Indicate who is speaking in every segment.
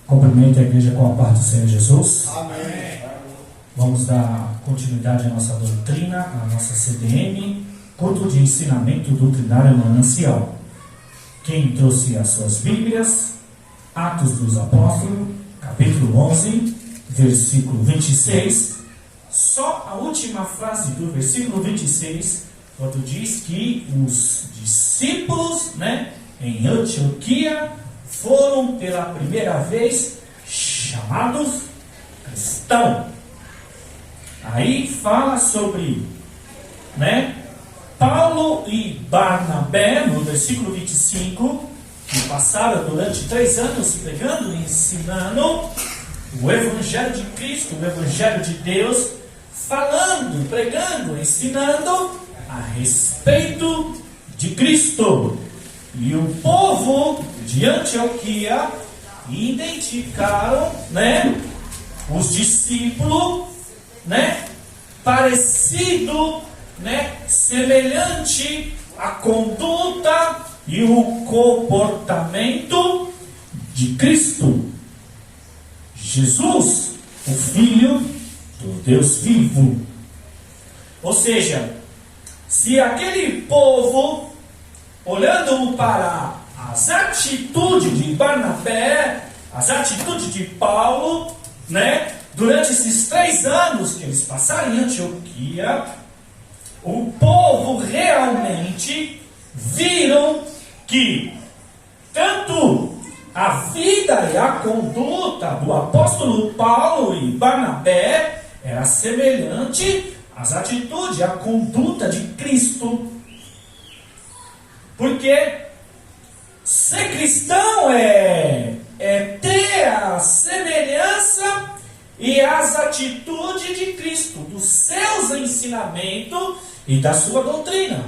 Speaker 1: Cumprimento a igreja com a paz do Senhor Jesus.
Speaker 2: Amém.
Speaker 1: Vamos dar continuidade à nossa doutrina, à nossa CDM, culto de ensinamento doutrinário manancial. Quem trouxe as suas Bíblias, Atos dos Apóstolos, capítulo 11, versículo 26. Só a última frase do versículo 26, quando diz que os discípulos, em Antioquia, foram pela primeira vez chamados cristãos. Aí fala sobre, Paulo e Barnabé, no versículo 25, que passaram durante 3 anos pregando e ensinando o Evangelho de Cristo, o Evangelho de Deus, falando, pregando, ensinando a respeito de Cristo. E o povo de Antioquia identificaram, os discípulos, parecido, semelhante à conduta e o comportamento de Cristo Jesus, o Filho do Deus vivo. Ou seja, se aquele povo, olhando para as atitudes de Barnabé, as atitudes de Paulo, durante esses 3 anos que eles passaram em Antioquia, o povo realmente viram que tanto a vida e a conduta do apóstolo Paulo e Barnabé era semelhante às atitudes, à conduta de Cristo. Porque ser cristão é ter a semelhança e as atitudes de Cristo, dos seus ensinamentos e da sua doutrina.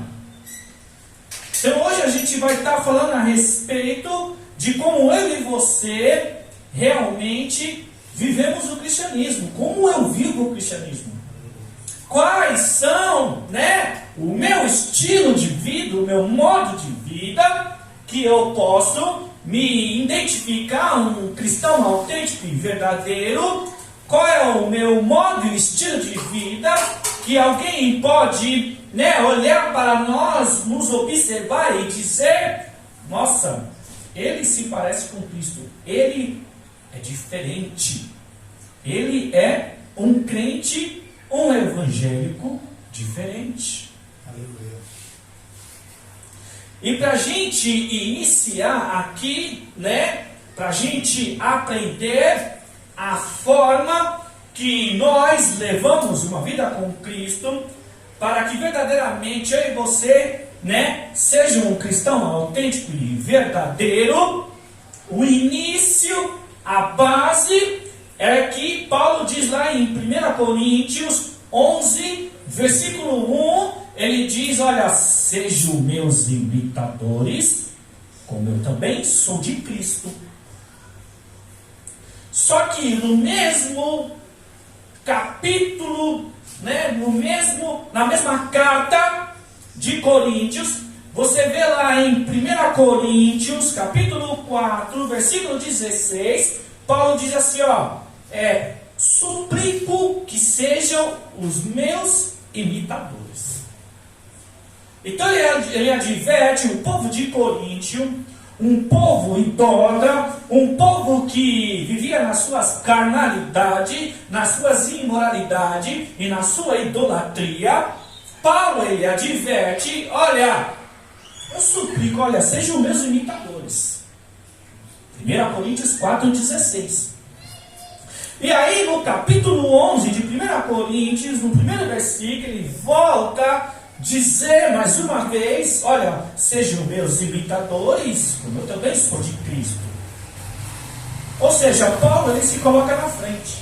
Speaker 1: Então hoje a gente vai estar falando a respeito de como eu e você realmente vivemos o cristianismo. Como eu vivo o cristianismo. Quais são, o meu estilo de vida, o meu modo de vida, que eu posso me identificar um cristão autêntico e verdadeiro. Qual é o meu modo e estilo de vida que alguém pode, olhar para nós, nos observar e dizer: nossa, ele se parece com Cristo, ele é diferente, ele é um crente, um evangélico diferente.
Speaker 2: Aleluia.
Speaker 1: E para a gente iniciar aqui, para a gente aprender a forma que nós levamos uma vida com Cristo, para que verdadeiramente eu e você, seja um cristão autêntico e verdadeiro, o início, a base, é que Paulo diz lá em 1 Coríntios 11, versículo 1, ele diz: olha, sejam meus imitadores, como eu também sou de Cristo. Só que no mesmo capítulo, na mesma carta de Coríntios, você vê lá em 1 Coríntios, capítulo 4, versículo 16, Paulo diz assim, suplico que sejam os meus imitadores. Então ele adverte o povo de Coríntio, um povo idólatra, um povo que vivia nas suas carnalidades, nas suas imoralidades e na sua idolatria. Paulo ele adverte: olha, eu suplico, sejam meus imitadores. 1 Coríntios 4,16. E aí no capítulo 11 de 1 Coríntios, no primeiro versículo, ele volta dizer mais uma vez: olha, sejam meus imitadores, como eu também sou de Cristo. Ou seja, Paulo ele se coloca na frente.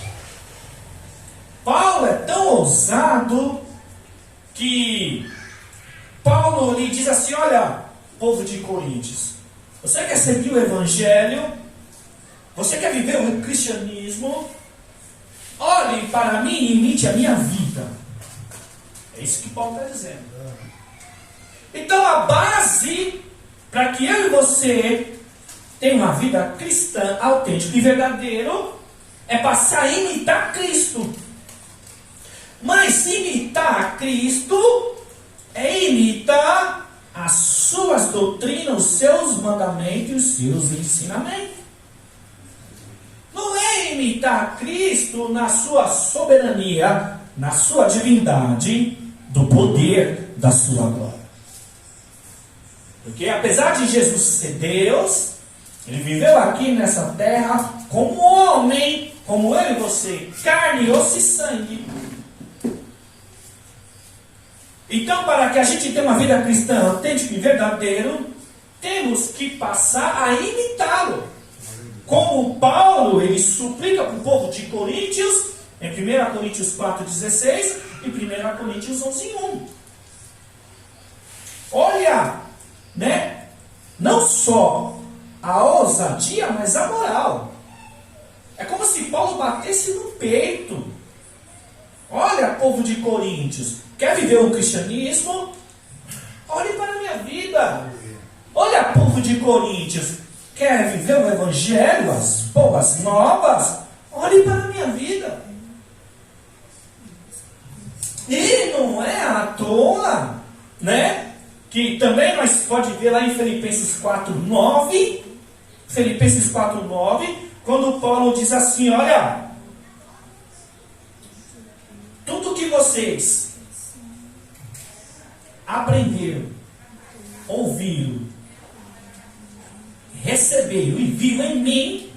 Speaker 1: Paulo é tão ousado que Paulo lhe diz assim: olha, povo de Coríntios, você quer seguir o Evangelho? Você quer viver o cristianismo? Olhe para mim e imite a minha vida. É isso que Paulo está dizendo. Então a base para que eu e você tem uma vida cristã autêntica e verdadeiro, é passar a imitar Cristo. Mas imitar Cristo é imitar as suas doutrinas, os seus mandamentos e os seus ensinamentos. Não é imitar Cristo na sua soberania, na sua divindade, do poder da sua glória. Porque apesar de Jesus ser Deus, ele viveu aqui nessa terra como homem, como eu e você, carne, osso e sangue. Então, para que a gente tenha uma vida cristã autêntica e verdadeira, temos que passar a imitá-lo. Como Paulo, ele suplica para o povo de Coríntios, em 1 Coríntios 4,16 e 1 Coríntios 11,1. Olha, né? Não só a ousadia, mas a moral. É como se Paulo batesse no peito. Olha, povo de Coríntios, quer viver o cristianismo? Olhe para a minha vida. Olha, povo de Coríntios, quer viver o evangelho, as boas novas? Olhe para a minha vida. E não é à toa, né? Que também nós pode ver lá em Filipenses 4:9, Filipenses 4:9, quando Paulo diz assim, olha, tudo que vocês aprenderam, ouviram, receberam e viram em mim,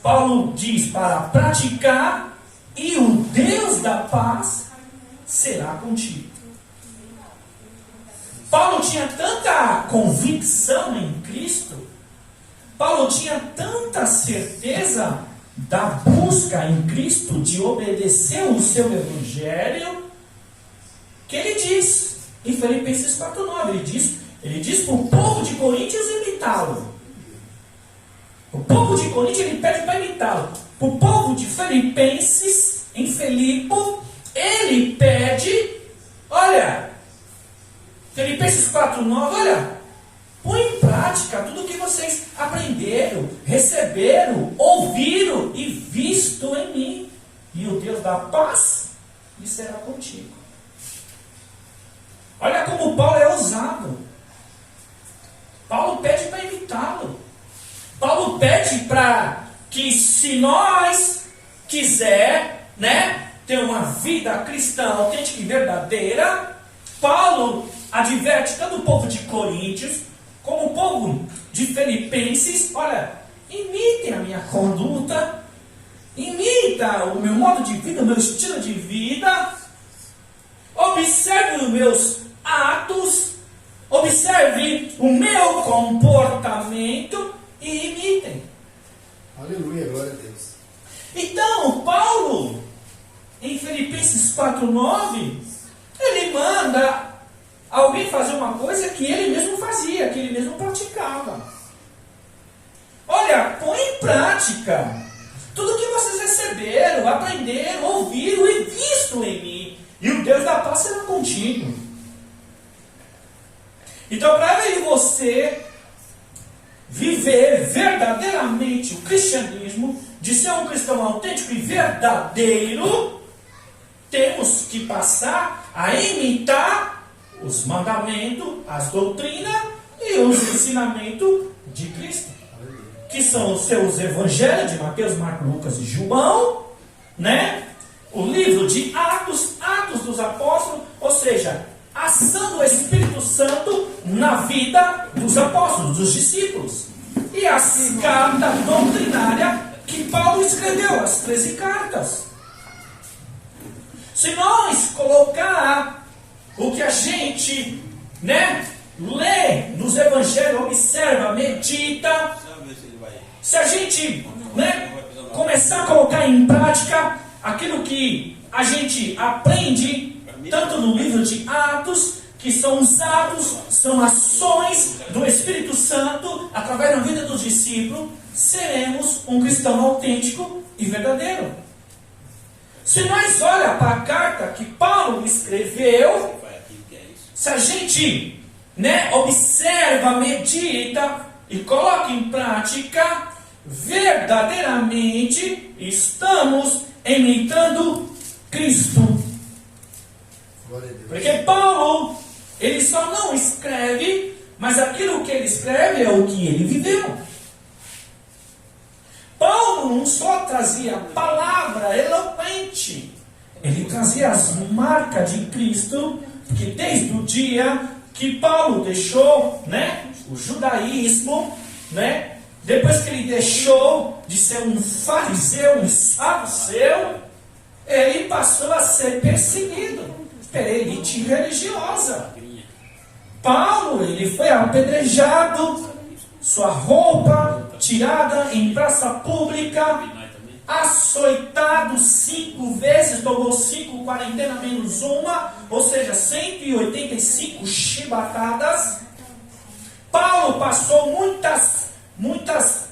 Speaker 1: Paulo diz para praticar, e o Deus da paz será contigo. Paulo tinha tanta convicção em Cristo, Paulo tinha tanta certeza da busca em Cristo, de obedecer o seu evangelho, que ele diz, em Filipenses 4:9, ele diz para o povo de Coríntios imitá-lo. O povo de Coríntios, ele pede para imitá-lo. Para o povo de Filipenses, em Filipo, ele pede, olha, Filipenses 4:9, olha, põe em prática tudo o que vocês aprenderam, receberam, ouviram e visto em mim. E o Deus da paz será contigo. Olha como Paulo é ousado. Paulo pede para imitá-lo. Paulo pede para que, se nós quiser, né, ter uma vida cristã autêntica e verdadeira, Paulo adverte tanto o povo de Coríntios como o povo de Filipenses, olha, imitem a minha conduta, imita o meu modo de vida, o meu estilo de vida, observe os meus atos, observe o meu comportamento e imitem.
Speaker 2: Aleluia, glória a Deus.
Speaker 1: Então, Paulo, em Filipenses 4:9, ele manda alguém fazer uma coisa que ele mesmo fazia, que ele mesmo praticava. Olha, põe em prática tudo que vocês receberam, aprenderam, ouviram e visto em mim, e o Deus da paz será contigo. Então, para eu e você viver verdadeiramente o cristianismo, de ser um cristão autêntico e verdadeiro, temos que passar a imitar os mandamentos, as doutrinas e os ensinamentos de Cristo, que são os seus evangelhos de Mateus, Marcos, Lucas e João, né? O livro de Atos, Atos dos Apóstolos, ou seja, a ação do Espírito Santo na vida dos apóstolos, dos discípulos, e as cartas doutrinárias que Paulo escreveu, as 13 cartas. Se nós colocar o que a gente, né, lê nos evangelhos, observa, medita, se a gente, né, começar a colocar em prática aquilo que a gente aprende, tanto no livro de Atos, que são os atos, são ações do Espírito Santo através da vida dos discípulos, seremos um cristão autêntico e verdadeiro. Se nós olhamos para a carta que Paulo escreveu, se a gente, né, observa, medita, e coloca em prática, verdadeiramente estamos imitando Cristo.
Speaker 2: Glória a Deus.
Speaker 1: Porque Paulo, ele só não escreve, mas aquilo que ele escreve é o que ele viveu. Paulo não só trazia palavra eloquente, ele trazia as marcas de Cristo, que desde o dia que Paulo deixou, o judaísmo, depois que ele deixou de ser um fariseu, um saduceu, ele passou a ser perseguido pela elite religiosa. Paulo, ele foi apedrejado, sua roupa tirada em praça pública, açoitado 5 vezes, tomou 5 quarentena menos uma, ou seja, 185 chibatadas. Paulo passou muitas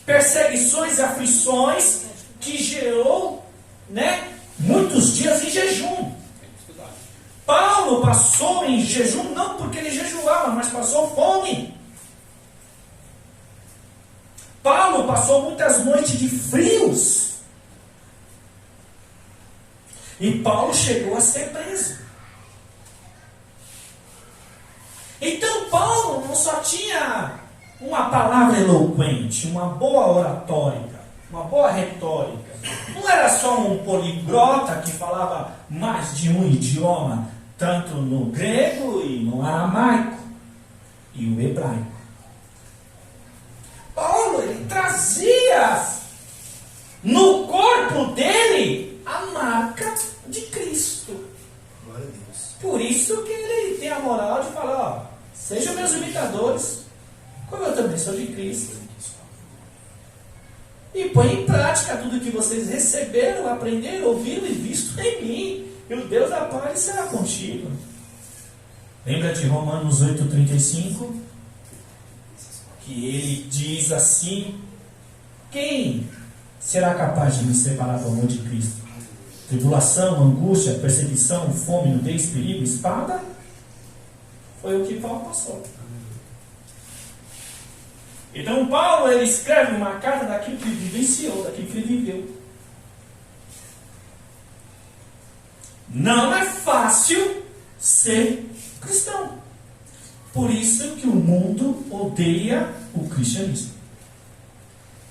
Speaker 1: perseguições e aflições, que gerou muitos dias em jejum. Paulo passou em jejum não porque ele jejuava, mas passou fome. Paulo passou muitas noites de frios. E Paulo chegou a ser preso. Então Paulo não só tinha uma palavra eloquente, uma boa oratória, uma boa retórica. Não era só um poliglota que falava mais de um idioma, tanto no grego e no aramaico e o hebraico. Paulo, ele trazia no corpo dele a marca de Cristo.
Speaker 2: Glória a Deus.
Speaker 1: Por isso que ele tem a moral de falar, sejam meus imitadores, como eu também sou de Cristo. E põe em prática tudo que vocês receberam, aprenderam, ouviram e visto em mim. E o Deus da paz será contigo. Lembra de Romanos 8,35? Que ele diz assim: quem será capaz de me separar do amor de Cristo? Tribulação, angústia, perseguição, fome, nudez, perigo, espada? Foi o que Paulo passou. Então Paulo, ele escreve uma carta daquilo que ele vivenciou, daquilo que ele viveu. Não é fácil ser cristão. Por isso que o mundo odeia o cristianismo.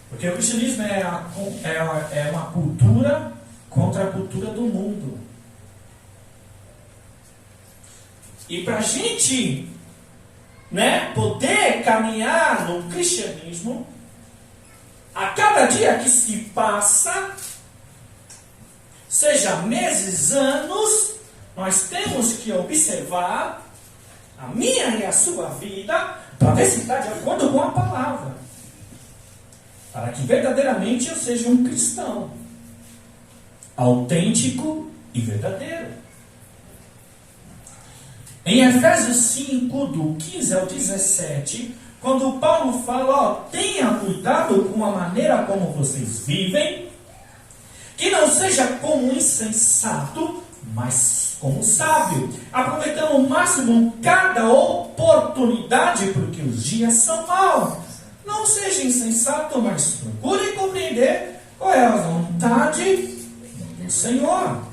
Speaker 1: Porque o cristianismo é uma cultura contra a cultura do mundo. E para a gente poder caminhar no cristianismo, a cada dia que se passa, seja meses, anos, nós temos que observar a minha e a sua vida para ver se está de acordo com a palavra, para que verdadeiramente eu seja um cristão autêntico e verdadeiro. Em Efésios 5, do 15 ao 17, quando Paulo fala, tenha cuidado com a maneira como vocês vivem, que não seja como insensato, mas como sábio, aproveitando ao máximo cada oportunidade, porque os dias são maus. Não seja insensato, mas procure compreender qual é a vontade do Senhor.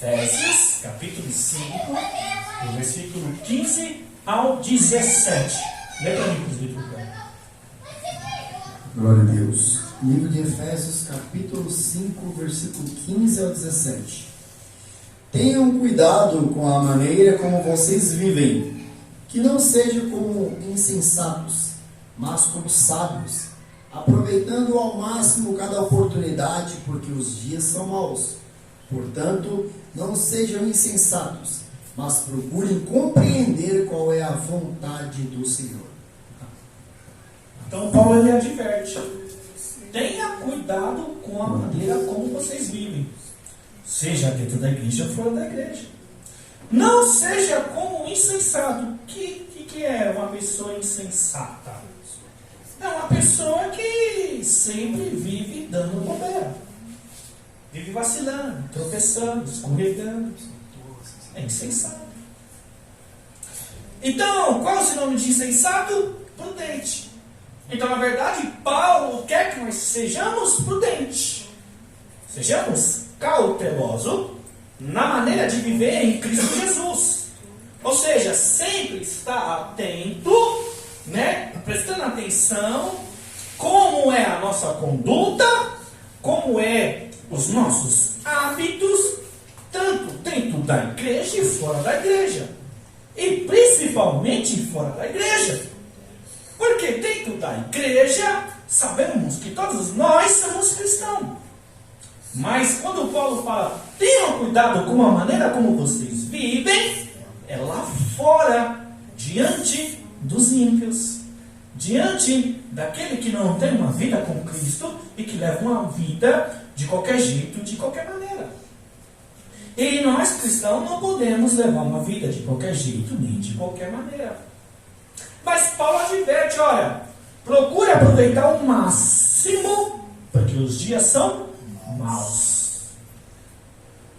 Speaker 1: Efésios, capítulo 5, do versículo 15 ao 17. Lê para mim, presbítero.
Speaker 2: Glória a Deus. Livro de Efésios, capítulo 5, versículo 15 ao 17. Tenham cuidado com a maneira como vocês vivem, que não sejam como insensatos, mas como sábios, aproveitando ao máximo cada oportunidade, porque os dias são maus. Portanto, não sejam insensatos, mas procurem compreender qual é a vontade do Senhor.
Speaker 1: Então Paulo ele adverte: tenha cuidado com a maneira como vocês vivem, seja dentro da igreja ou fora da igreja. Não seja como um insensato. O que é uma pessoa insensata? É uma pessoa que sempre vive dando bobeira, vive vacilando, tropeçando, escorregando. É insensato. Então, qual é o sinônimo de insensato? Prudente. Então, na verdade, Paulo quer que nós sejamos prudentes. Sejamos cautelosos na maneira de viver em Cristo Jesus. Ou seja, sempre estar atento, né? Prestando atenção como é a nossa conduta, como é os nossos hábitos, tanto dentro da igreja e fora da igreja. E principalmente fora da igreja. Porque dentro da igreja, sabemos que todos nós somos cristãos. Mas quando Paulo fala, tenham cuidado com a maneira como vocês vivem, é lá fora, diante dos ímpios, diante daquele que não tem uma vida com Cristo e que leva uma vida de qualquer jeito, de qualquer maneira. E nós cristãos não podemos levar uma vida de qualquer jeito, nem de qualquer maneira. Mas Paulo adverte, olha, procure aproveitar o máximo, porque os dias são maus.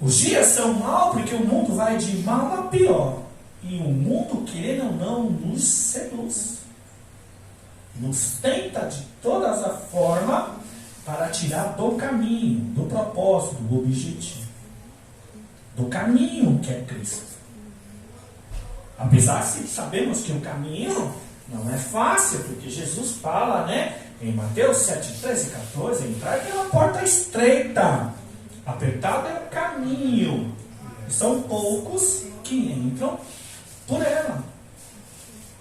Speaker 1: Os dias são maus porque o mundo vai de mal a pior. E o mundo, querendo ou não, nos seduz. Nos tenta de todas as formas para tirar do caminho, do propósito, do objetivo. Do caminho que é Cristo. Apesar de sabemos que o caminho não é fácil, porque Jesus fala, né, em Mateus 7, 13 e 14, entrar pela porta estreita, apertado é o caminho, e são poucos que entram por ela.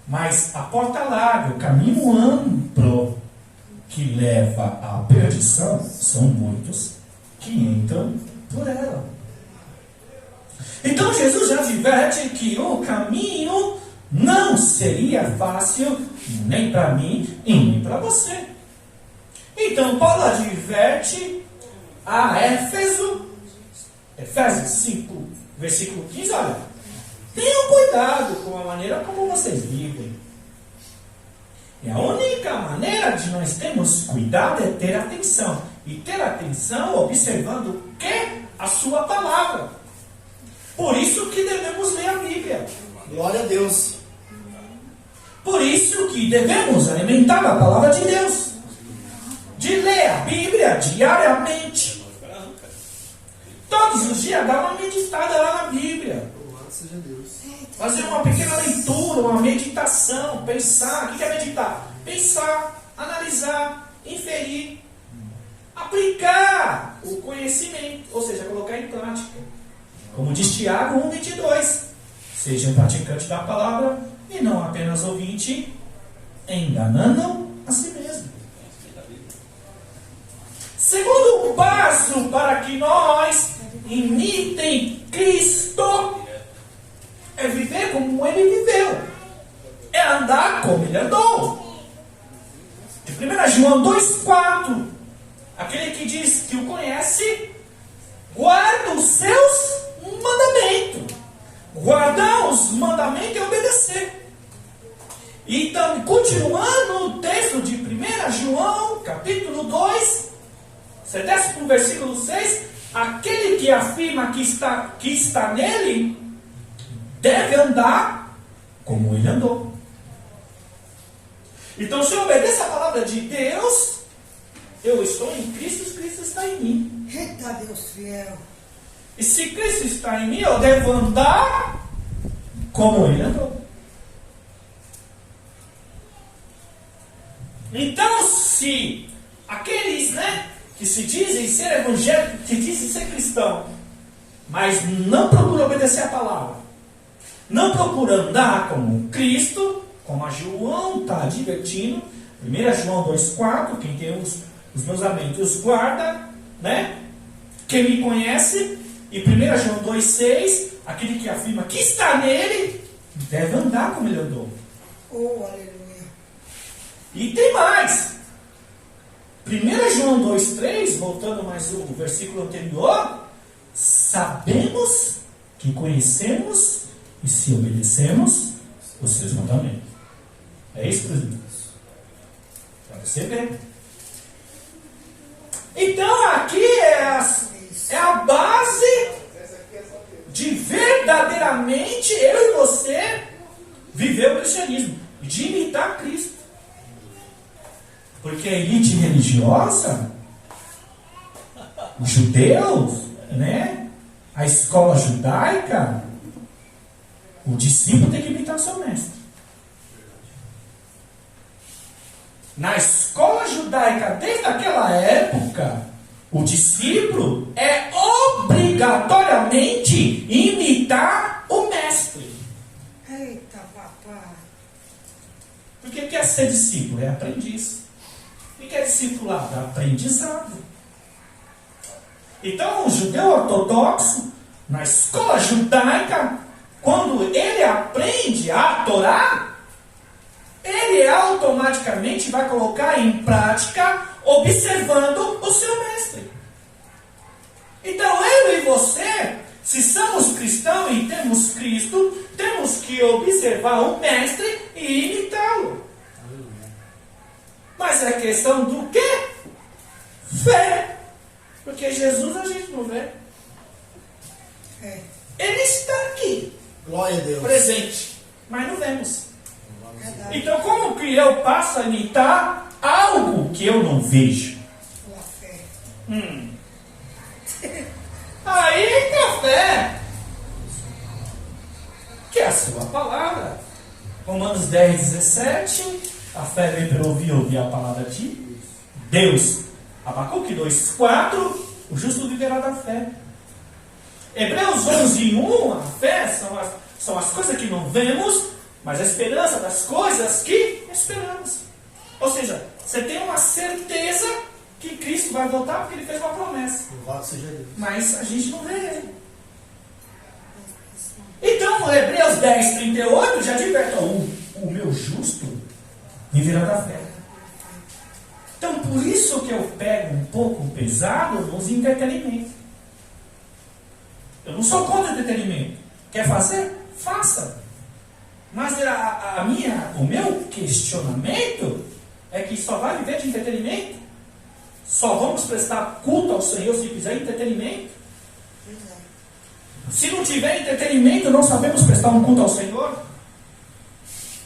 Speaker 1: Mas a porta larga, o caminho amplo que leva à perdição, são muitos que entram por ela. Então Jesus já adverte que o caminho não seria fácil nem para mim e nem para você. Então Paulo adverte a Efésios 5, versículo 15, olha, tenham cuidado com a maneira como vocês vivem. E a única maneira de nós termos cuidado é ter atenção. E ter atenção observando o que? A sua palavra. Por isso que devemos ler a Bíblia.
Speaker 2: Glória a Deus.
Speaker 1: Por isso que devemos alimentar a palavra de Deus. De ler a Bíblia diariamente. Todos os dias dar uma meditada lá na Bíblia.
Speaker 2: Seja Deus.
Speaker 1: Fazer uma pequena leitura, uma meditação, pensar. O que é meditar? Pensar, analisar, inferir, aplicar o conhecimento, ou seja, colocar em prática. Como diz Tiago 1,22, sejam praticantes da palavra e não apenas ouvinte, enganando a si mesmo. Segundo passo para que nós imitem Cristo é viver como Ele viveu, é andar como Ele andou. De 1 João 2,4, aquele que diz que o conhece, guarda os seus mandamentos. Guardar os mandamentos é obedecer. Então, continuando o texto de 1 João, capítulo 2, você desce para o versículo 6, aquele que afirma que está nele, deve andar como ele andou. Então, se eu obedeço a palavra de Deus, eu estou em Cristo, Cristo está em mim.
Speaker 3: Eita Deus fiel.
Speaker 1: E se Cristo está em mim, eu devo andar como Ele andou. Então, se aqueles, né, que se dizem ser evangélicos, que dizem ser cristão, mas não procuram obedecer a palavra, não procuram andar como Cristo, como a João está advertindo, 1 João 2,4, quem tem os mandamentos guarda, né? Quem me conhece, e 1 João 2,6, aquele que afirma que está nele, deve andar como ele andou.
Speaker 3: Oh, aleluia.
Speaker 1: E tem mais. 1 João 2,3, voltando mais o versículo anterior, sabemos que conhecemos e se obedecemos os seus mandamentos. É isso, presidente? Para você ver. Então aqui é a base de verdadeiramente eu e você viver o cristianismo, de imitar Cristo. Porque a elite religiosa, os judeus, né? A escola judaica, o discípulo tem que imitar o seu mestre. Na escola judaica, desde aquela época, o discípulo é obrigatoriamente imitar o mestre.
Speaker 3: Eita, papai.
Speaker 1: Porque o que é ser discípulo? É aprendiz. O que é discipulado? É aprendizado. Então, o judeu ortodoxo, na escola judaica, quando ele aprende a Torá, ele automaticamente vai colocar em prática, observando o seu mestre. Então, eu e você, se somos cristãos e temos Cristo, temos que observar o mestre e imitá-lo. Mas é questão do quê? Fé. Porque Jesus a gente não vê. Ele está aqui.
Speaker 2: Glória a Deus.
Speaker 1: Presente. Mas não vemos.
Speaker 3: Verdade.
Speaker 1: Então como que eu passo a imitar algo que eu não vejo?
Speaker 3: Pela fé.
Speaker 1: Aí café. Que é a sua palavra. Romanos 10, 17. A fé vem para ouvir a palavra de Deus. Abacuque 2, 4. O justo viverá da fé. Hebreus 11, 1. A fé são as coisas que não vemos, mas a esperança das coisas que esperamos. Ou seja, você tem uma certeza que Cristo vai voltar porque ele fez uma promessa.
Speaker 2: Louvado seja Deus.
Speaker 1: Mas a gente não vê ele. Então, Hebreus 10, 38 já diverte: o meu justo viverá da fé. Então, por isso que eu pego um pouco pesado nos entretenimentos. Eu não sou contra entretenimento. Quer fazer? Faça. Mas o meu questionamento é que só vai viver de entretenimento? Só vamos prestar culto ao Senhor se fizer entretenimento? Se não tiver entretenimento, não sabemos prestar um culto ao Senhor?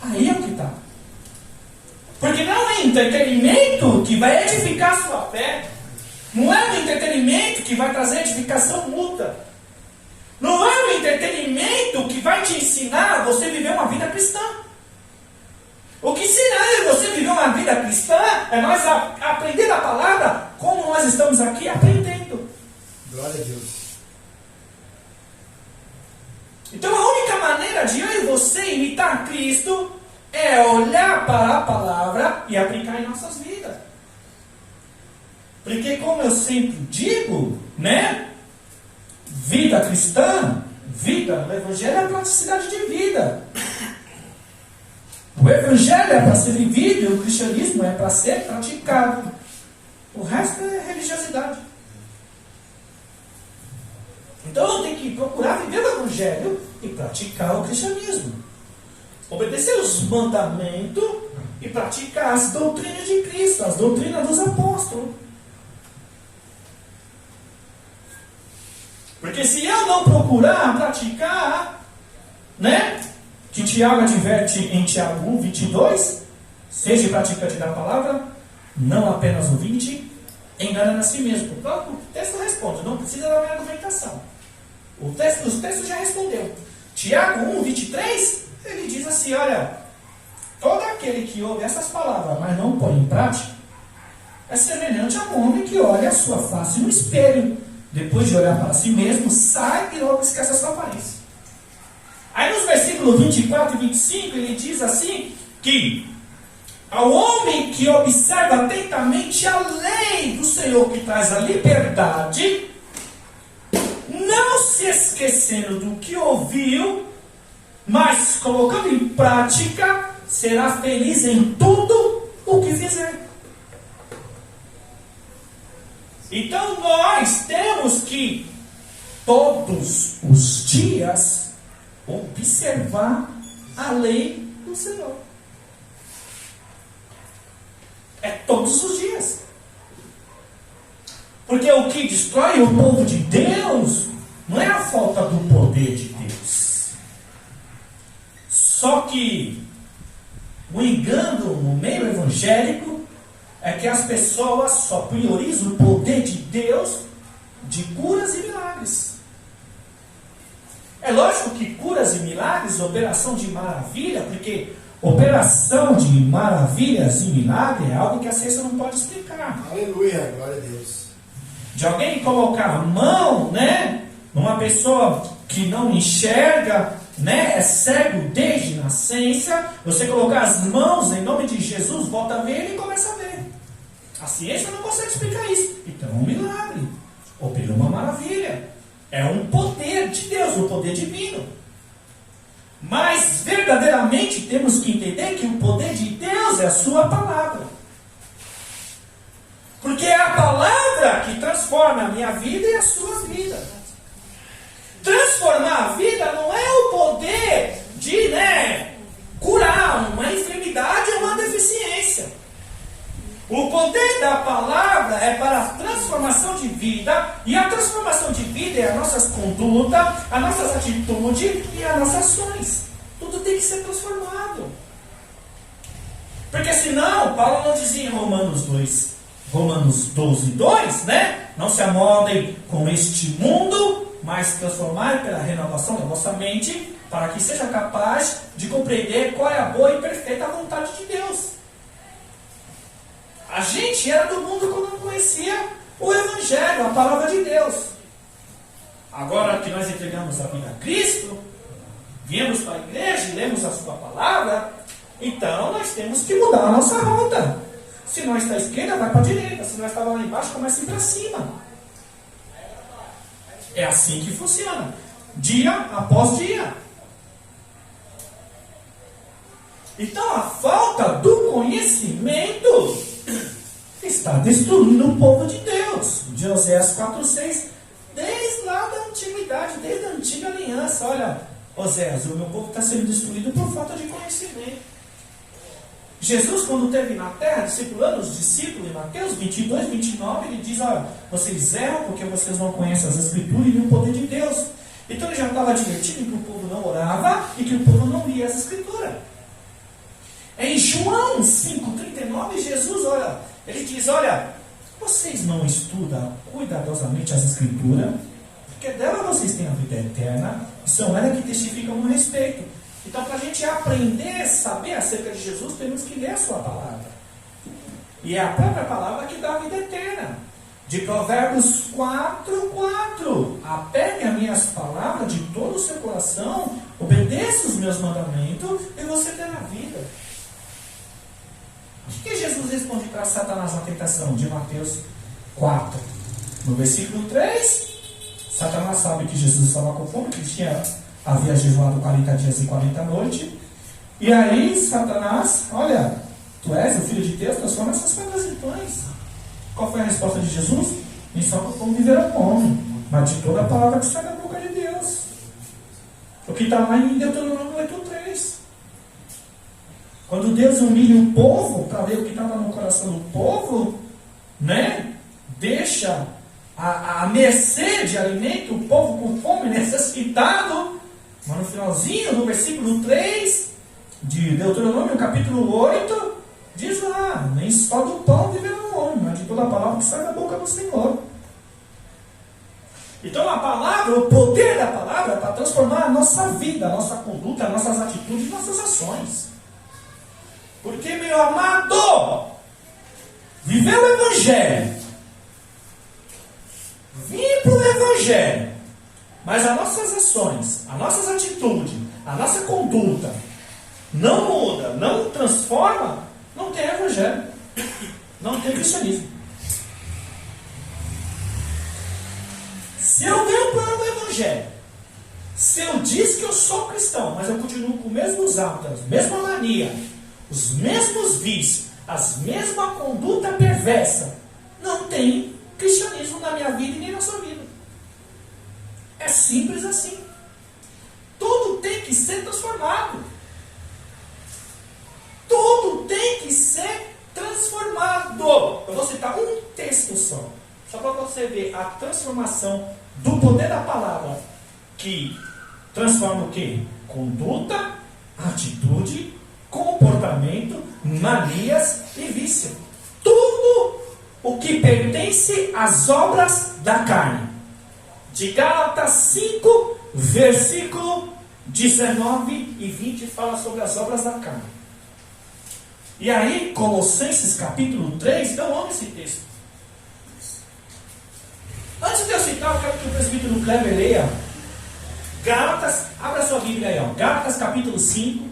Speaker 1: Aí é o que está. Porque não é entretenimento que vai edificar a sua fé. Não é o entretenimento que vai trazer edificação mútua. Não é o entretenimento que vai te ensinar a você viver uma vida cristã. O que ensina você viver uma vida cristã é nós aprender a palavra como nós estamos aqui aprendendo.
Speaker 2: Glória a Deus.
Speaker 1: Então a única maneira de eu e você imitar Cristo é olhar para a palavra e aplicar em nossas vidas. Porque como eu sempre digo, né? Vida cristã, vida no Evangelho é praticidade de vida. O Evangelho é para ser vivido e o cristianismo é para ser praticado. O resto é religiosidade. Então eu tenho que procurar viver o Evangelho e praticar o cristianismo. Obedecer os mandamentos e praticar as doutrinas de Cristo, as doutrinas dos apóstolos. Porque se eu não procurar praticar, né? Que Tiago adverte em Tiago 1, 22, seja praticante da palavra, não apenas ouvinte, engana a si mesmo. O próprio texto responde, não precisa da minha argumentação. Os textos já respondeu. Tiago 1, 23, ele diz assim: olha, todo aquele que ouve essas palavras, mas não põe em prática, é semelhante a um homem que olha a sua face no espelho. Depois de olhar para si mesmo, sai e logo esquece a sua aparência. Aí nos versículos 24 e 25, ele diz assim, que ao homem que observa atentamente a lei do Senhor, que traz a liberdade, não se esquecendo do que ouviu, mas colocando em prática, será feliz em tudo o que fizer. Então nós temos que todos os dias observar a lei do Senhor. É todos os dias. Porque o que destrói o povo de Deus não é a falta do poder de Deus. Só que o engano no meio evangélico é que as pessoas só priorizam o poder de Deus de curas e milagres. É lógico que curas e milagres, operação de maravilha, porque operação de maravilhas e milagre é algo que a ciência não pode explicar.
Speaker 2: Aleluia, glória a Deus.
Speaker 1: De alguém colocar a mão, numa pessoa que não enxerga, é cego desde nascença, você colocar as mãos em nome de Jesus, volta a ver e começa a ver. A ciência não consegue explicar isso. Então é um milagre. Operou uma maravilha. É um poder de Deus, um poder divino. Mas verdadeiramente temos que entender que o poder de Deus é a sua palavra. Porque é a palavra que transforma a minha vida e a sua vida. Transformar a vida não é o poder de curar uma enfermidade ou uma deficiência. O poder da palavra é para a transformação de vida, e a transformação de vida é as nossas condutas, as nossas atitudes e as nossas ações. Tudo tem que ser transformado. Porque senão, Paulo não dizia em Romanos 12, 2, não se amoldem com este mundo, mas transformai pela renovação da vossa mente, para que seja capaz de compreender qual é a boa e perfeita vontade de Deus. A gente era do mundo quando não conhecia o Evangelho, a palavra de Deus. Agora que nós entregamos a vida a Cristo, viemos para a igreja e lemos a sua palavra, então nós temos que mudar a nossa rota. Se nós está à esquerda, vai para a direita. Se nós estava lá embaixo, começa a ir para cima. É assim que funciona. Dia após dia. Então a falta do conhecimento está destruindo o povo de Deus. De Oséias 4:6, desde lá da antiguidade, desde a antiga aliança. Olha, Oséias, o meu povo está sendo destruído por falta de conhecimento. Jesus, quando esteve na terra, discipulando os discípulos, em Mateus 22, 29, ele diz, olha, vocês erram porque vocês não conhecem as Escrituras e o poder de Deus. Então ele já estava advertindo que o povo não orava e que o povo não lia as Escrituras. Em João 5,39, Jesus, ele diz, olha, vocês não estudam cuidadosamente as Escrituras, porque dela vocês têm a vida eterna, e são elas que testificam no respeito. Então, para a gente aprender, saber acerca de Jesus, temos que ler a sua palavra. E é a própria palavra que dá a vida eterna. De Provérbios 4:4. Apegue as minhas palavras de todo o seu coração, obedeça os meus mandamentos, e você terá vida. O que Jesus responde para Satanás na tentação? De Mateus 4. No versículo 3, Satanás sabe que Jesus estava com fome, que havia jejuado 40 dias e 40 noites. E aí, Satanás, olha, tu és o Filho de Deus, transforma essas pedras em pães. Qual foi a resposta de Jesus? Nem só com fome viverá o homem, mas de toda a palavra que sai da boca de Deus. O que está lá em Deuteronômio 8:3. Quando Deus humilha o povo, para ver o que estava no coração do povo, deixa a mercê de alimento o povo com fome, necessitado. Mas no finalzinho, no versículo 3 de Deuteronômio, capítulo 8, diz lá, nem só do pão viverá o homem, mas de toda a palavra que sai da boca do Senhor. Então a palavra, o poder da palavra é para transformar a nossa vida, a nossa conduta, as nossas atitudes, nossas ações. Porque, meu amado, viver o Evangelho, vir para o Evangelho, mas as nossas ações, as nossas atitudes, a nossa conduta não muda, não transforma, não tem Evangelho, não tem cristianismo. Se eu venho para o Evangelho, se eu diz que eu sou cristão, mas eu continuo com os mesmos hábitos, a mesma mania, os mesmos vícios, as mesma conduta perversa, não tem cristianismo na minha vida e nem na sua vida. É simples assim. Tudo tem que ser transformado. Tudo tem que ser transformado. Eu vou citar um texto só para você ver a transformação do poder da palavra, que transforma o quê? Conduta, atitude, comportamento, manias e vício. Tudo o que pertence às obras da carne. De Gálatas 5, versículo 19 e 20 fala sobre as obras da carne. E aí, Colossenses capítulo 3, eu amo esse texto. Antes de eu citar, eu quero que o presbítero Kleber leia Gálatas, abra sua Bíblia aí, ó. Gálatas capítulo 5,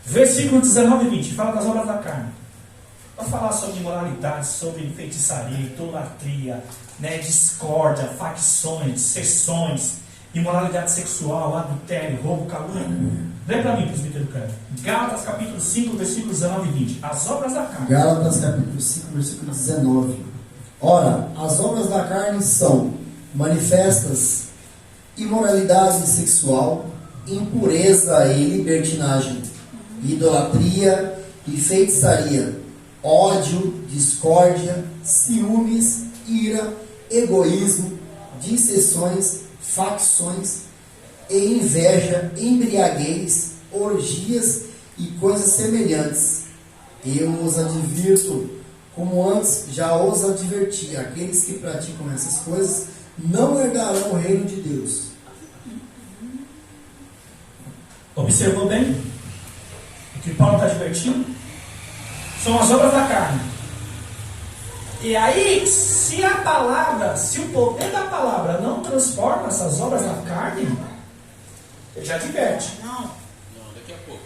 Speaker 1: versículo 19 e 20, fala das obras da carne. Vai falar sobre imoralidade, sobre feitiçaria, idolatria, discórdia, facções, dissensões, imoralidade sexual, adultério, roubo, calúnia. Vem para mim, presbítero Kleber. Gálatas capítulo 5, versículo 19 e 20. As obras da carne.
Speaker 2: Gálatas capítulo 5, versículo 19. Ora, as obras da carne são manifestas: imoralidade sexual, impureza e libertinagem, idolatria e feitiçaria, ódio, discórdia, ciúmes, ira, egoísmo, dissensões, facções e inveja, embriaguez, orgias e coisas semelhantes. Eu os advirto, como antes já os adverti: aqueles que praticam essas coisas não herdarão o reino de Deus.
Speaker 1: Observou bem? O que Paulo está advertindo são as obras da carne. E aí, se a palavra, se o poder da palavra não transforma essas obras da carne, ele já adverte.
Speaker 3: Não.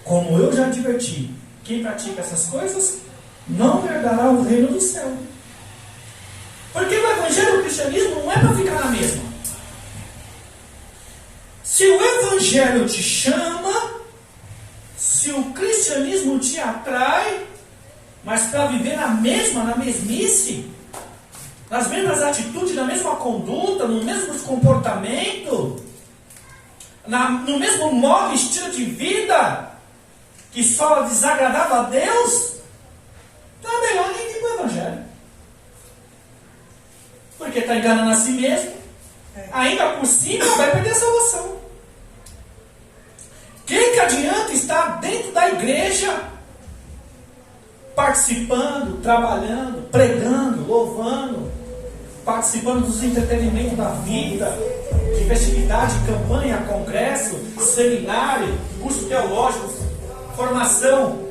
Speaker 1: Como eu já adverti, quem pratica essas coisas não herdará o reino do céu. Porque o evangelho do cristianismo não é para ficar na mesma. Se o evangelho te chama, se o cristianismo te atrai, mas para viver na mesmice, nas mesmas atitudes, na mesma conduta, no mesmo comportamento, no mesmo modo, estilo de vida, que só desagradava a Deus, então é melhor nem vir para o evangelho. Porque está enganando a si mesmo, ainda por cima vai perder a salvação. Que adianta estar dentro da igreja, participando, trabalhando, pregando, louvando, participando dos entretenimentos da vida, de festividade, campanha, congresso, seminário, curso teológico, formação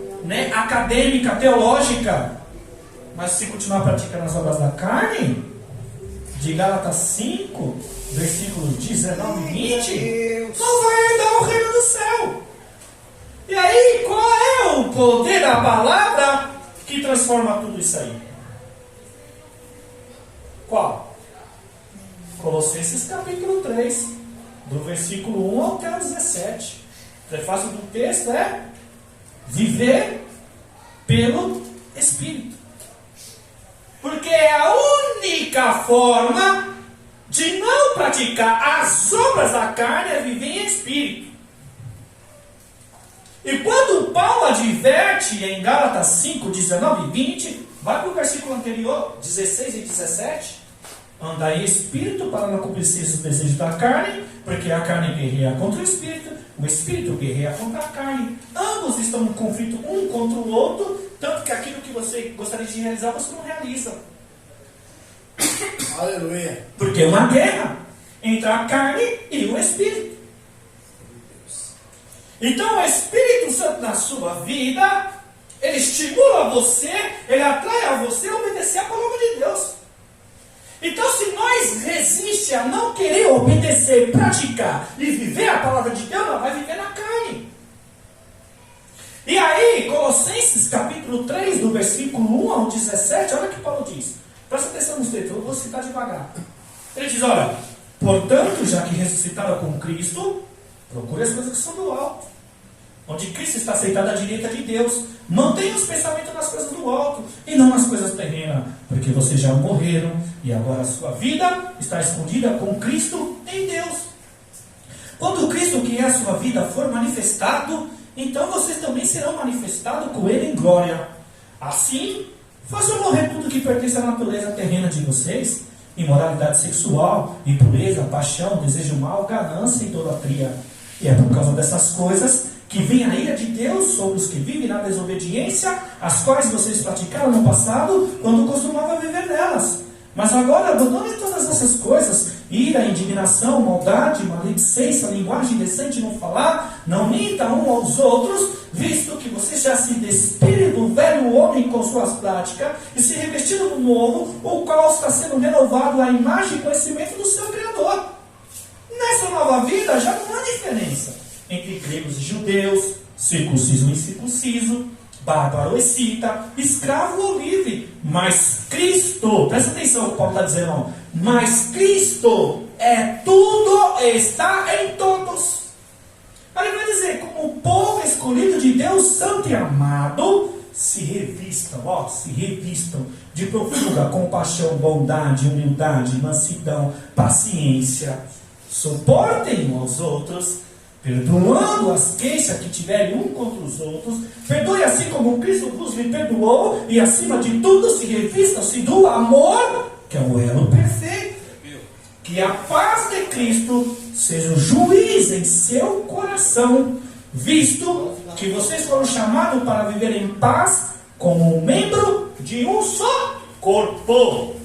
Speaker 1: acadêmica, teológica, mas se continuar praticando as obras da carne, de Gálatas 5, versículos 19 e 20, não vai herdar o reino do céu. E aí, qual é o poder da palavra que transforma tudo isso aí? Qual? Colossenses capítulo 3, do versículo 1 até o 17. O prefácio do texto é: viver pelo Espírito. Porque é a única forma de não praticar as obras da carne é viver em Espírito. E quando Paulo adverte em Gálatas 5, 19 e 20, vai para o versículo anterior, 16 e 17. Andai em Espírito para não cumprir os desejos da carne, porque a carne guerreia contra o Espírito guerreia contra a carne. Ambos estão em conflito um contra o outro, tanto que aquilo que você gostaria de realizar, você não realiza.
Speaker 2: Aleluia.
Speaker 1: Porque é uma guerra entre a carne e o Espírito. Então o Espírito Santo na sua vida, ele estimula você, ele atrai a você a obedecer a palavra de Deus. Então, se nós resiste a não querer obedecer, praticar e viver a palavra de Deus, nós vai viver na carne. E aí, Colossenses capítulo 3, do versículo 1 ao 17, olha o que Paulo diz. Presta atenção nos textos, eu vou citar devagar. Ele diz: olha, portanto, já que ressuscitaram com Cristo, procure as coisas que são do alto, onde Cristo está sentado à direita de Deus. Mantenha os pensamentos nas coisas do alto e não nas coisas terrenas, porque vocês já morreram e agora a sua vida está escondida com Cristo em Deus. Quando Cristo, que é a sua vida, for manifestado, então vocês também serão manifestados com Ele em glória. Assim, façam morrer tudo que pertence à natureza terrena de vocês: imoralidade sexual, impureza, paixão, desejo mau, ganância e idolatria. E é por causa dessas coisas que vem a ira de Deus sobre os que vivem na desobediência, as quais vocês praticaram no passado, quando costumavam viver nelas. Mas agora abandonem todas essas coisas: ira, indignação, maldade, maledicência, linguagem indecente no falar, não mintam um aos outros, visto que vocês já se despiram do velho homem com suas práticas e se revestiram do novo, o qual está sendo renovado à imagem e conhecimento do seu Criador. Nessa nova vida já não há diferença entre gregos e judeus, circunciso e incircunciso, bárbaro ou escita, escravo ou livre, mas Cristo, presta atenção no que Paulo está dizendo, mas Cristo é tudo e está em todos. Aí ele vai dizer, como o povo escolhido de Deus, santo e amado, se revistam de profunda compaixão, bondade, humildade, mansidão, paciência, suportem uns aos outros, perdoando as queixas que tiverem um contra os outros, perdoe assim como Cristo vos lhe perdoou, e acima de tudo se revistam-se do amor, que é o elo perfeito. Que a paz de Cristo seja o juiz em seu coração, visto que vocês foram chamados para viver em paz como membro de um só corpo.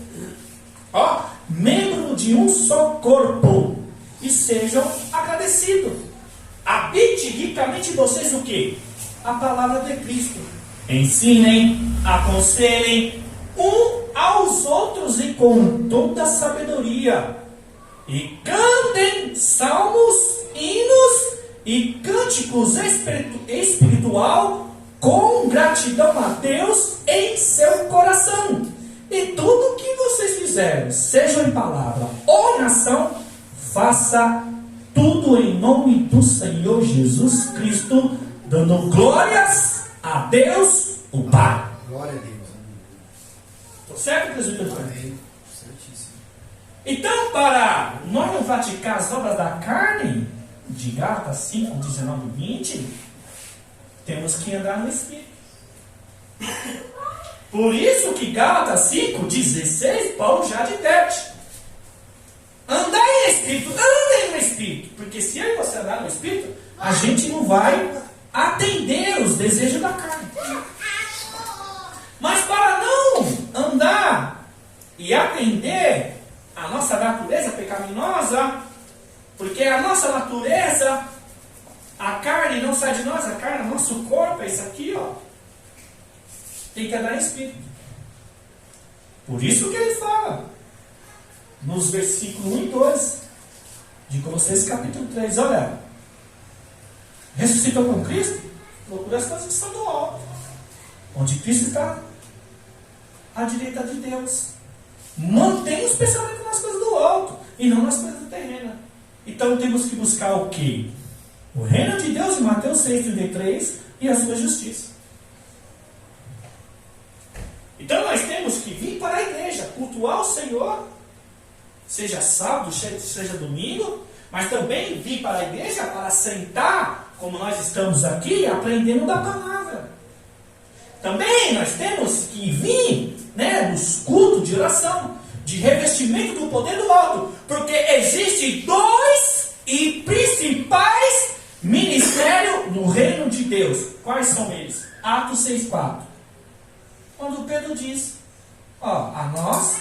Speaker 1: Ó, membro de um só corpo. E sejam agradecidos. Habite ricamente em vocês o quê? A palavra de Cristo. Ensinem, aconselhem um aos outros e com toda sabedoria. E cantem salmos, hinos e cânticos espiritual com gratidão a Deus em seu coração. E tudo o que vocês fizerem, seja em palavra ou em ação, faça tudo em nome do Senhor Jesus Cristo, dando glórias a Deus, o Pai.
Speaker 2: Glória a Deus.
Speaker 1: Estou certo, presbítero?
Speaker 2: Amém. Certíssimo.
Speaker 1: Então, para nós não praticar as obras da carne, de Gálatas 5, 19 e 20, temos que andar no Espírito. Por isso que Gálatas 5, 16, Paulo já adverte. Andai em Espírito, andem no Espírito. Porque se eu e você andar no Espírito, a gente não vai atender os desejos da carne. Mas para não andar e atender a nossa natureza pecaminosa, porque a nossa natureza, a carne não sai de nós, a carne, o nosso corpo é isso aqui, ó. Tem que andar em Espírito. Por isso que ele fala nos versículos 1 e 2 de Colossenses capítulo 3, olha, ressuscitou com Cristo, procura as coisas que estão do alto, onde Cristo está à direita de Deus. Mantenha os pensamentos nas coisas do alto e não nas coisas terrenas. Então temos que buscar o quê? O reino de Deus em Mateus 6,33 e a sua justiça. Então nós temos que vir para a igreja, cultuar o Senhor, seja sábado, seja domingo, mas também vir para a igreja para sentar, como nós estamos aqui, aprendendo da palavra. Também nós temos que vir, nos cultos de oração, de revestimento do poder do alto, porque existem dois e principais ministérios no reino de Deus. Quais são eles? Atos 6,4. Quando Pedro diz, a nós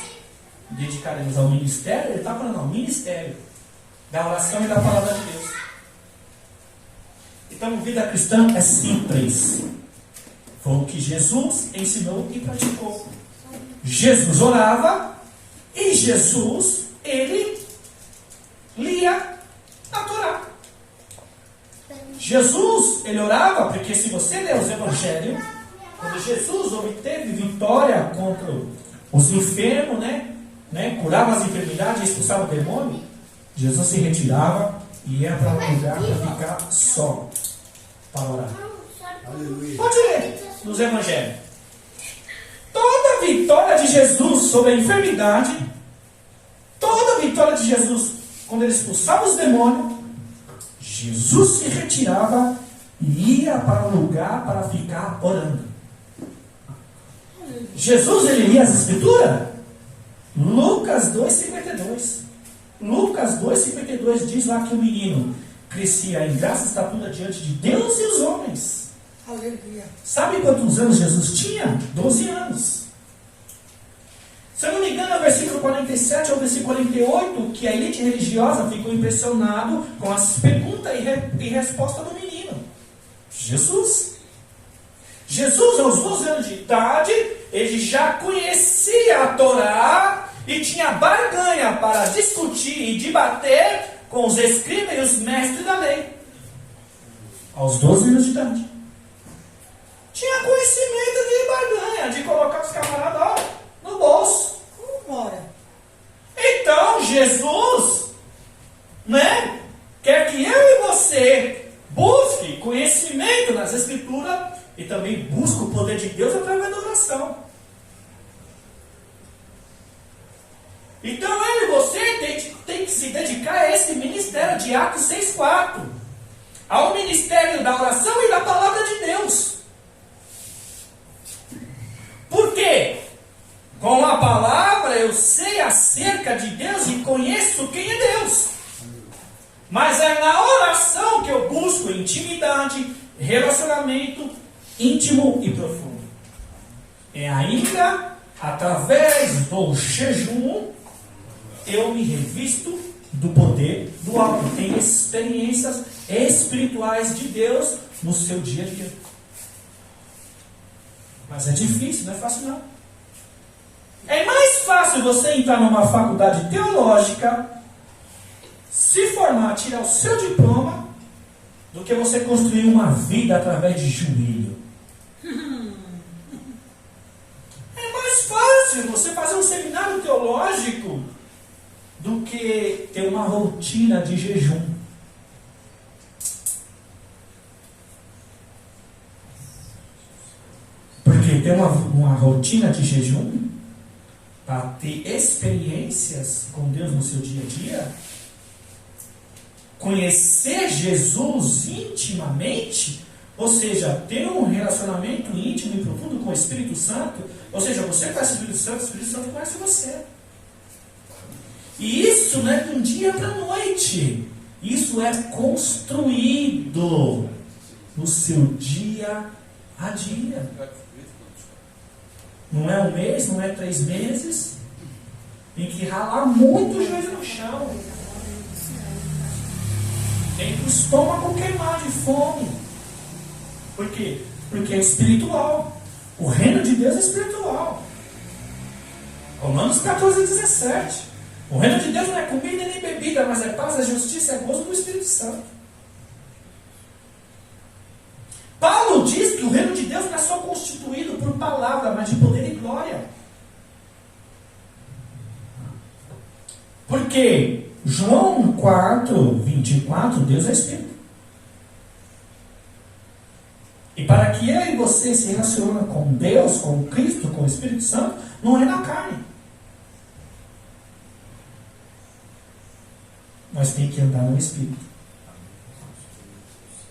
Speaker 1: dedicaremos ao ministério, ele está falando ao ministério da oração e da palavra de Deus. Então, a vida cristã é simples. Foi o que Jesus ensinou e praticou. Jesus orava e Jesus, ele lia a Torá. Jesus, ele orava, porque se você ler os evangelhos, quando Jesus obteve vitória contra os enfermos, curava as enfermidades, expulsava o demônio, Jesus se retirava e ia para um lugar para ficar só, para orar.
Speaker 2: Aleluia.
Speaker 1: Pode ler nos evangelhos. Toda a vitória de Jesus sobre a enfermidade, toda a vitória de Jesus quando ele expulsava os demônios, Jesus se retirava e ia para um lugar para ficar orando. Jesus, ele lia as escrituras? Lucas 2,52. Lucas 2,52 diz lá que o menino crescia em graça e estatura diante de Deus e os homens.
Speaker 3: Aleluia.
Speaker 1: Sabe quantos anos Jesus tinha? 12 anos. Se eu não me engano, é o versículo 47 ao versículo 48, que a elite religiosa ficou impressionado com as perguntas e resposta do menino. Jesus. Jesus, aos 12 anos de idade, ele já conhecia a Torá e tinha barganha para discutir e debater com os escribas e os mestres da lei. Aos 12 anos de idade. Tinha conhecimento de barganha, de colocar os camaradas no bolso.
Speaker 3: Vambora.
Speaker 1: Então, Jesus, quer que eu e você busque conhecimento nas Escrituras e também busque o poder de Deus através da oração. Então, eu e você tem que se dedicar a esse ministério de Atos 6,4, ao ministério da oração e da palavra de Deus. Por quê? Com a palavra eu sei acerca de Deus e conheço quem é Deus. Mas é na oração que eu busco intimidade, relacionamento íntimo e profundo. É ainda através do jejum eu me revisto do poder do alto. Tem experiências espirituais de Deus no seu dia a dia. Mas é difícil, não é fácil não. É mais fácil você entrar numa faculdade teológica, se formar, tirar o seu diploma, do que você construir uma vida através de joelho. É mais fácil você fazer um seminário teológico do que ter uma rotina de jejum. Porque ter uma rotina de jejum, para ter experiências com Deus no seu dia a dia, conhecer Jesus intimamente, ou seja, ter um relacionamento íntimo e profundo com o Espírito Santo, ou seja, você conhece o Espírito Santo conhece você. E isso não é de um dia para a noite, isso é construído no seu dia a dia. Não é um mês, não é 3 meses. Tem que ralar muito o joelho no chão. Tem que o estômago queimar de fome. Por quê? Porque é espiritual. O reino de Deus é espiritual. Romanos 14:17. O reino de Deus não é comida nem bebida, mas é paz, é justiça, é gozo do Espírito Santo. Paulo diz que o reino de Deus não é só constituído por palavra, mas de poder e glória. Porque João 4:24, Deus é Espírito. E para que eu e você se relacionem com Deus, com Cristo, com o Espírito Santo, não é na carne. Nós temos que andar no Espírito.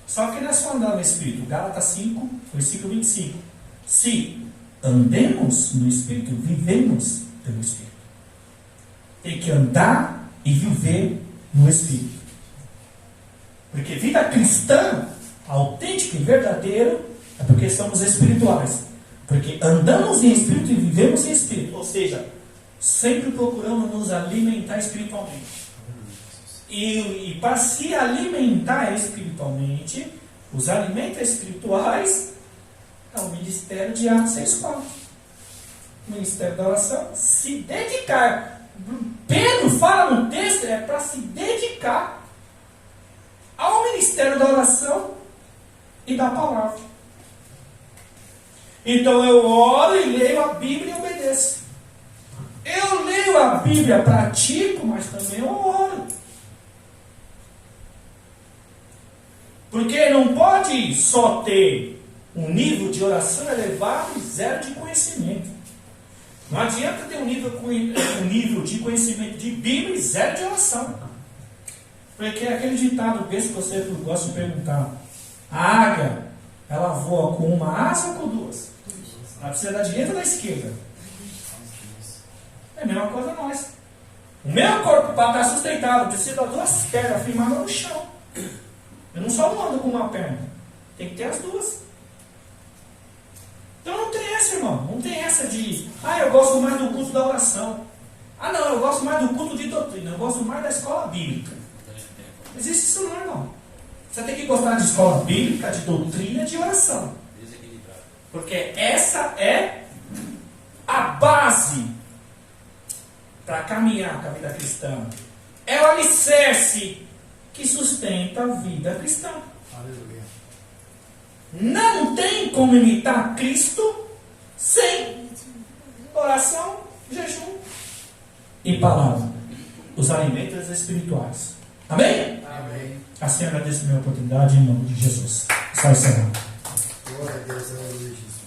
Speaker 1: Só que não é só andar no Espírito. Gálatas 5, versículo 25. Se andemos no Espírito, vivemos pelo Espírito. Tem que andar e viver no Espírito. Porque vida cristã, autêntica e verdadeira, é porque somos espirituais. Porque andamos em Espírito e vivemos em Espírito. Ou seja, sempre procuramos nos alimentar espiritualmente. E para se alimentar espiritualmente, os alimentos espirituais é o ministério de Atos 6,4. O ministério da oração, se dedicar. Pedro fala no texto, é para se dedicar ao ministério da oração e da palavra. Então eu oro e leio a Bíblia e obedeço. Eu leio a Bíblia, pratico, mas também eu oro. Porque não pode só ter um nível de oração elevado e zero de conhecimento. Não adianta ter um nível de conhecimento de Bíblia e zero de oração. Porque é aquele ditado besta que você gosta de perguntar. A águia, ela voa com uma asa ou com duas? Ela precisa da direita ou da esquerda? É a mesma coisa nós. O meu corpo para estar sustentado precisa das 2 pernas firmadas no chão. Eu não só não ando com uma perna. Tem que ter as duas. Então não tem essa, irmão. Não tem essa de, eu gosto mais do culto da oração. Não, eu gosto mais do culto de doutrina. Eu gosto mais da escola bíblica. Não existe isso não, irmão. Você tem que gostar de escola bíblica, de doutrina, de oração. Porque essa é a base para caminhar com a vida cristã. É o alicerce que sustenta a vida cristã.
Speaker 2: Aleluia.
Speaker 1: Não tem como imitar Cristo sem oração, jejum e palavra. Os alimentos espirituais. Amém?
Speaker 2: Amém.
Speaker 1: Assim agradeço a minha oportunidade em nome de Jesus. Só encerrar.
Speaker 2: Glória a Deus, aleluia, Jesus.